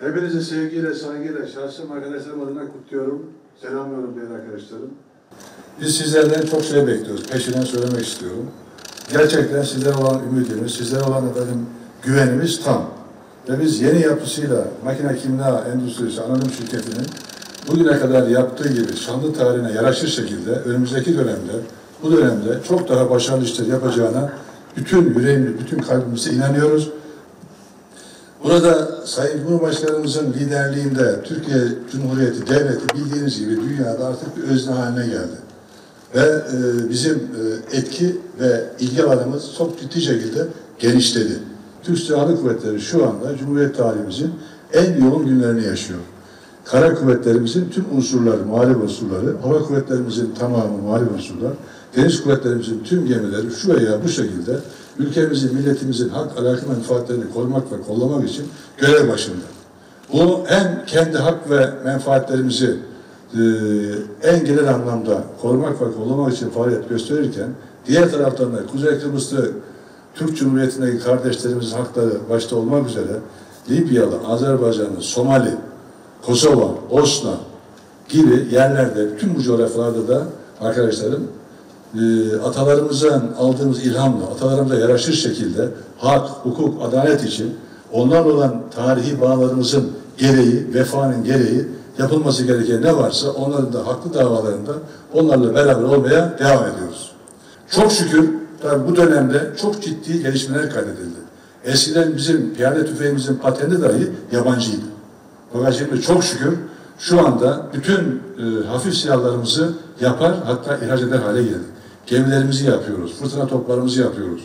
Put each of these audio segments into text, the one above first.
Hepinizi sevgiyle, saygıyla, şahsım arkadaşlarım adına kutluyorum. Selamlıyorum değerli arkadaşlarım. Biz sizlerden çok şey bekliyoruz. Peşinden söylemek istiyorum. Gerçekten sizlere olan ümidimiz, sizlere olan efendim güvenimiz tam. Ve biz yeni yapısıyla Makine Kimya Endüstrisi Anonim Şirketi'nin bugüne kadar yaptığı gibi şanlı tarihine yaraşır şekilde önümüzdeki dönemde, bu dönemde çok daha başarılı işler yapacağına bütün yüreğimle, bütün kalbimize inanıyoruz. Burada Sayın Cumhurbaşkanımızın liderliğinde Türkiye Cumhuriyeti Devleti bildiğiniz gibi dünyada artık bir özne haline geldi. Ve bizim etki ve ilgi alanımız çok ciddi şekilde genişledi. Türk Silahlı Kuvvetleri şu anda Cumhuriyet tarihimizin en yoğun günlerini yaşıyor. Kara kuvvetlerimizin tüm unsurları, muharip unsurları, hava kuvvetlerimizin tamamı muharip unsurlar, deniz kuvvetlerimizin tüm gemileri şu veya bu şekilde ülkemizin, milletimizin hak, alaka menfaatlerini korumak ve kollamak için görev başında. Bu hem kendi hak ve menfaatlerimizi en genel anlamda korumak ve kollamak için faaliyet gösterirken, diğer taraftan da Kuzey Kıbrıs'ta Türk Cumhuriyeti'ndeki kardeşlerimizin hakları başta olmak üzere Libya'da, Azerbaycan'da, Somali, Kosova, Bosna gibi yerlerde, tüm bu coğrafyalarda da arkadaşlarım atalarımızdan aldığımız ilhamla, atalarımıza yaraşır şekilde hak, hukuk, adalet için onlarla olan tarihi bağlarımızın gereği, vefanın gereği yapılması gereken ne varsa onların da haklı davalarında onlarla beraber olmaya devam ediyoruz. Çok şükür tabii bu dönemde çok ciddi gelişmeler kaydedildi. Eskiden bizim piyade tüfeğimizin patenti dahi yabancıydı. Fakat şimdi çok şükür şu anda bütün hafif silahlarımızı yapar, hatta ihraç eder hale geldik. Gemilerimizi yapıyoruz, fırtına toplarımızı yapıyoruz,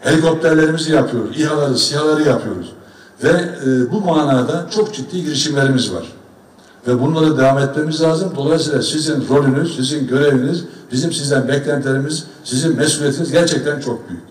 helikopterlerimizi yapıyoruz, İHA'ları, SİHA'ları yapıyoruz. Ve bu manada çok ciddi girişimlerimiz var. Ve bunları devam etmemiz lazım. Dolayısıyla sizin rolünüz, sizin göreviniz, bizim sizden beklentilerimiz, sizin mesuliyetiniz gerçekten çok büyük.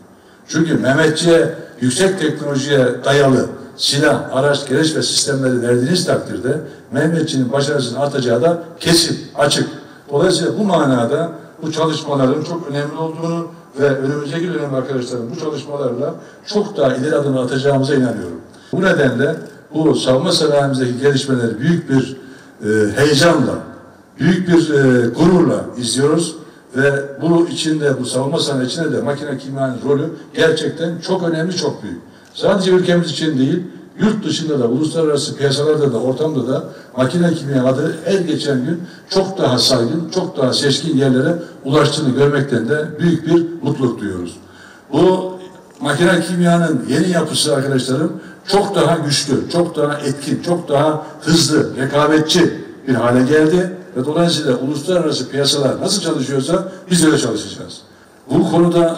Çünkü Mehmetçiğe, yüksek teknolojiye dayalı silah, araç, gereç ve sistemleri verdiğiniz takdirde Mehmetçiğin başarısının artacağı da kesin, açık. Dolayısıyla bu manada bu çalışmaların çok önemli olduğunu ve önümüzdeki dönem arkadaşlarım bu çalışmalarla çok daha ileri adımlar atacağımıza inanıyorum. Bu nedenle bu savunma sanayimizdeki gelişmeleri büyük bir heyecanla, büyük bir gururla izliyoruz ve bu içinde, bu savunma sanayi içinde de Makine Kimya'nın rolü gerçekten çok önemli, çok büyük. Sadece ülkemiz için değil, yurt dışında da, uluslararası piyasalarda da, ortamda da Makine Kimya adı her geçen gün çok daha saygın, çok daha seçkin yerlere ulaştığını görmekten de büyük bir mutluluk duyuyoruz. Bu Makine Kimya'nın yeni yapısı arkadaşlarım çok daha güçlü, çok daha etkin, çok daha hızlı, rekabetçi bir hale geldi ve dolayısıyla uluslararası piyasalar nasıl çalışıyorsa biz öyle çalışacağız. Bu konuda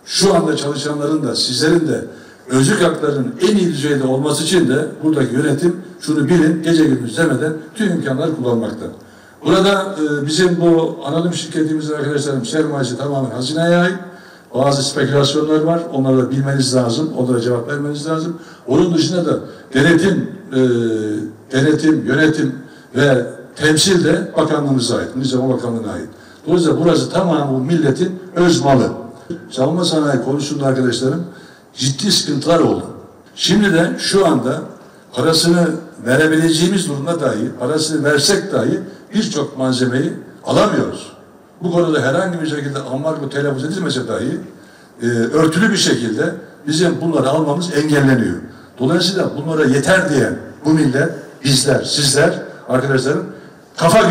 şu anda çalışanların da, sizlerin de özlük haklarının en iyi düzeyde olması için de buradaki yönetim şunu bilin, gece gündüz demeden tüm imkanları kullanmakta. Burada bizim bu anonim şirketimizin arkadaşlarım sermayesi tamamen hazineye ait. Bazı spekülasyonlar var, onları da bilmeniz lazım, onlara cevap vermeniz lazım. Onun dışında da denetim, yönetim ve temsil de bakanlığımıza ait, Milli Savunma Bakanlığı'na ait. Dolayısıyla burası tamamen bu milletin öz malı. Savunma sanayi konusunda arkadaşlarım ciddi sıkıntılar oldu. Şimdi de şu anda parasını verebileceğimiz durumda dahi, parasını versek dahi birçok malzemeyi alamıyoruz. Bu konuda herhangi bir şekilde ambargo telaffuz edilmese dahi örtülü bir şekilde bizim bunları almamız engelleniyor. Dolayısıyla bunlara yeter diyen bu millet, bizler, sizler arkadaşlarım kafa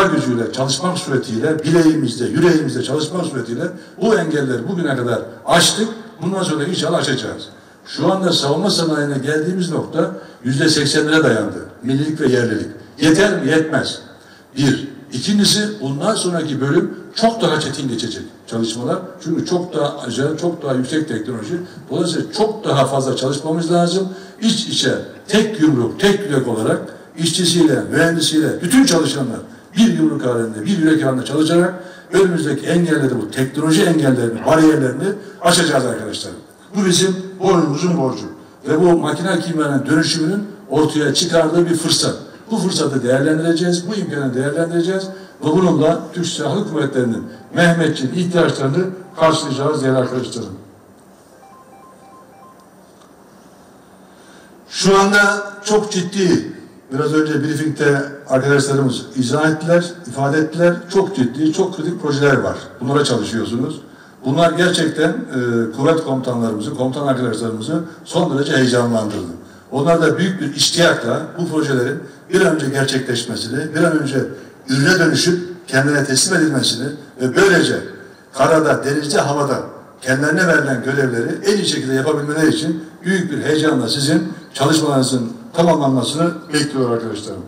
gücüyle çalışmak suretiyle, bileğimizde, yüreğimizde çalışmak suretiyle bu engelleri bugüne kadar aştık. Bundan sonra inşallah aşacağız. Şu anda savunma sanayine geldiğimiz nokta %80'lere dayandı. Millilik ve yerlilik. Yeter mi? Yetmez. Bir. İkincisi, bundan sonraki bölüm çok daha çetin geçecek çalışmalar. Çünkü çok daha acayip, çok daha yüksek teknoloji. Dolayısıyla çok daha fazla çalışmamız lazım. İç içe, tek yumruk, tek yürek olarak işçisiyle, mühendisiyle, bütün çalışanlar bir yumruk halinde, bir yürek halinde çalışarak önümüzdeki engelleri, bu teknoloji engellerini, bariyerlerini aşacağız arkadaşlar. Bu bizim boynumuzun borcu. Ve bu Makine Kimya'nın dönüşümünün ortaya çıkardığı bir fırsat. Bu fırsatı değerlendireceğiz, bu imkanı değerlendireceğiz ve bununla Türk Silahlı Kuvvetleri'nin Mehmetçiğin ihtiyaçlarını karşılayacağız değerli arkadaşlarım. Şu Şu anda çok ciddi, biraz önce briefingde arkadaşlarımız izah ettiler, ifade ettiler. Çok ciddi, çok kritik projeler var. Bunlara çalışıyorsunuz. Bunlar gerçekten kuvvet komutanlarımızı, komutan arkadaşlarımızı son derece heyecanlandırdı. Onlar da büyük bir iştiyakla bu projelerin bir an önce gerçekleşmesini, bir an önce ürüne dönüşüp kendine teslim edilmesini ve böylece karada, denizde, havada kendilerine verilen görevleri en iyi şekilde yapabilmeleri için büyük bir heyecanla sizin çalışmalarınızın tamamlanmasını bekliyor arkadaşlarım.